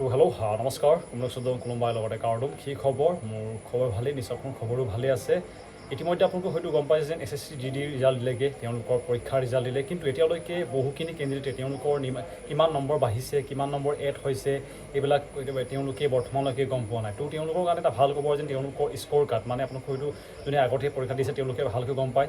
তো হেল্ল' নমস্কাৰ কোনোবাই লগতে কাৰ্ডম কি খবৰ মোৰ খবৰ ভালেই নিশ্চয় আপোনাৰ খবৰো ভালে আছে ইতিমধ্যে আপোনালোকে হয়তো গম পাইছে যে SSC GD ৰিজাল্ট দিলেগৈ তেওঁলোকৰ পৰীক্ষাৰ ৰিজাল্ট দিলে কিন্তু এতিয়ালৈকে বহুখিনি কেণ্ডিডেটে তেওঁলোকৰ কিমান নম্বৰ বাঢ়িছে কিমান নম্বৰ এড হৈছে এইবিলাক তেওঁলোকে বৰ্তমানলৈকে গম পোৱা নাই তো তেওঁলোকৰ কাৰণে এটা ভাল খবৰ যেন তেওঁলোকৰ স্ক'ৰ কাৰ্ড মানে আপোনালোকে হয়তো যোনে আগতে পৰীক্ষা দিছে তেওঁলোকে ভালকৈ গম পায়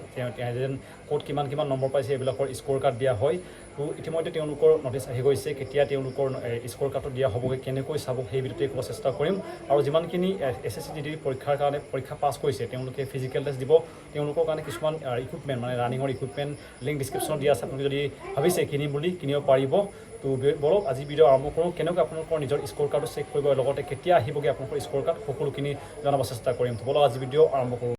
যেন ক'ত কিমান নম্বৰ পাইছে এইবিলাকৰ স্ক'ৰ কাৰ্ড দিয়া হয় তো ইতিমধ্যে তেওঁলোকৰ নটিছ আহি গৈছে কেতিয়া তেওঁলোকৰ স্ক'ৰ কাৰ্ডটো দিয়া হ'বগৈ কেনেকৈ চাব সেই ভিডিঅ'টোৱে ক'ব চেষ্টা কৰিম আৰু যিমানখিনি SSC GD পৰীক্ষাৰ কাৰণে পৰীক্ষা পাছ কৰিছে তেওঁলোকে ফিজিকেল টেষ্ট দিব তেওঁলোকৰ কাৰণে কিছুমান ইকুইপমেণ্ট মানে ৰানিঙৰ ইকুইপমেণ্ট লিংক ডিছক্ৰিপশ্যনত দিয়া আছে আপোনালোকে যদি ভাবিছে কিনিম বুলি কিনিব পাৰিব তো বলক আজি ভিডিঅ' আৰম্ভ কৰোঁ কেনেকৈ আপোনালোকৰ নিজৰ স্ক'ৰ কাৰ্ডটো চেক কৰিব লগতে কেতিয়া আহিবগৈ আপোনালোকৰ স্ক'ৰ কাৰ্ড সকলোখিনি জনাব চেষ্টা কৰিম তো বলক আজি ভিডিঅ' আৰম্ভ কৰোঁ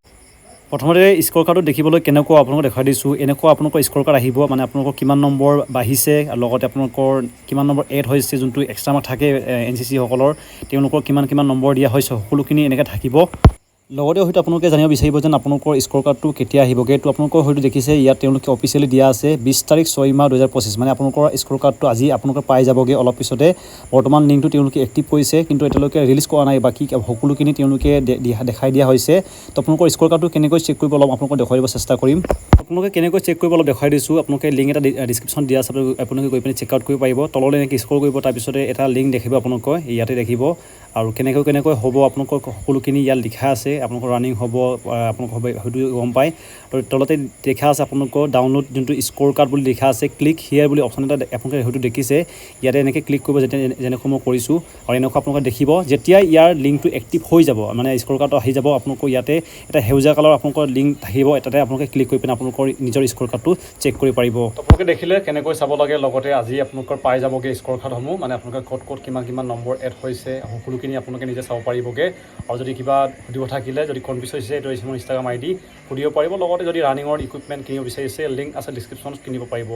প্ৰথমতে স্ক'ৰ কাৰ্ডটো দেখিবলৈ কেনেকুৱা আপোনালোকক দেখাই দিছোঁ এনেকুৱা আপোনালোকৰ স্ক'ৰ কাৰ্ড আহিব মানে আপোনালোকৰ কিমান নম্বৰ বাঢ়িছে আৰু লগতে আপোনালোকৰ কিমান নম্বৰ এড হৈছে যোনটো এক্সট্ৰা মাৰ্ক থাকে NCC সকলৰ তেওঁলোকৰ কিমান নম্বৰ দিয়া হৈছে সকলোখিনি এনেকৈ থাকিব লগতে হয়তো আপোনালোকে জানিব বিচাৰিব যেন আপোনালোকৰ স্ক'ৰ কাৰ্ডটো কেতিয়া আহিবগৈ তো আপোনালোকৰ হয়তো দেখিছে ইয়াত তেওঁলোকে অফিচিয়েলি দিয়া আছে 20 তাৰিখ 6 মাহ 2025 মানে আপোনালোকৰ স্ক'ৰ কাৰ্ডটো আজি আপোনালোকে পাই যাবগৈ অলপ পিছতে বৰ্তমান লিংকটো তেওঁলোকে এক্টিভ কৰিছে কিন্তু এতিয়ালৈকে ৰিলিজ কৰা নাই বাকী সকলোখিনি তেওঁলোকে দেখাই দিয়া হৈছে তো আপোনালোকৰ স্ক'ৰ কাৰ্ডটো কেনেকৈ চেক কৰিব অলপ আপোনালোকক দেখুৱাই দিব চেষ্টা কৰিম আপোনালোকে কেনেকৈ চেক কৰিব অলপ দেখুৱাই দিছোঁ আপোনালোকে লিংক এটা ডিছক্ৰিপশ্যন দিয়া আছে আপোনালোকে গৈ পিনে চেক আউট কৰিব পাৰিব তললৈ এনেকৈ স্ক্ৰল কৰিব তাৰপিছতে এটা লিংক দেখিব আপোনালোকে ইয়াতে দেখিব আৰু কেনেকৈ হ'ব আপোনালোকৰ সকলোখিনি ইয়াত লিখা আছে আপোনালোকৰ ৰানিং হ'ব আপোনালোক হয়তো গম পায় তো তলতে দেখা আছে আপোনালোকৰ ডাউনলোড যোনটো স্ক'ৰ কাৰ্ড বুলি লিখা আছে ক্লিক হিয়াৰ বুলি অপশ্যন এটা আপোনালোকে হয়তো দেখিছে ইয়াতে এনেকৈ ক্লিক কৰিব যেনেকৈ মই কৰিছোঁ আৰু এনেকুৱা আপোনালোকে দেখিব যেতিয়া ইয়াৰ লিংকটো এক্টিভ হৈ যাব মানে স্ক'ৰ কাৰ্ডটো আহি যাব আপোনালোকৰ ইয়াতে এটা সেউজীয়া কালাৰ আপোনালোকৰ লিংক থাকিব তাতে আপোনালোকে ক্লিক কৰি পিনে আপোনালোকৰ নিজৰ স্ক'ৰ কাৰ্ডটো চেক কৰিব পাৰিব আপোনালোকে দেখিলে কেনেকৈ চাব লাগে লগতে আজি আপোনালোকৰ পাই যাবগৈ স্ক'ৰ কাৰ্ডসমূহ মানে আপোনালোকে ক'ত কিমান নম্বৰ এড হৈছে সকলোখিনি আপোনালোকে নিজে চাব পাৰিবগৈ আৰু যদি কিবা সুধিব থাকিলে যদি কনফিউজ হৈছে এইটো হৈছে মোৰ ইনষ্টাগ্ৰাম ID সুধিব পাৰিব লগতে যদি ৰানিঙৰ ইকুইপমেণ্ট কিনিব বিচাৰিছে লিংক আছে ডিছক্ৰিপশ্যনত কিনিব পাৰিব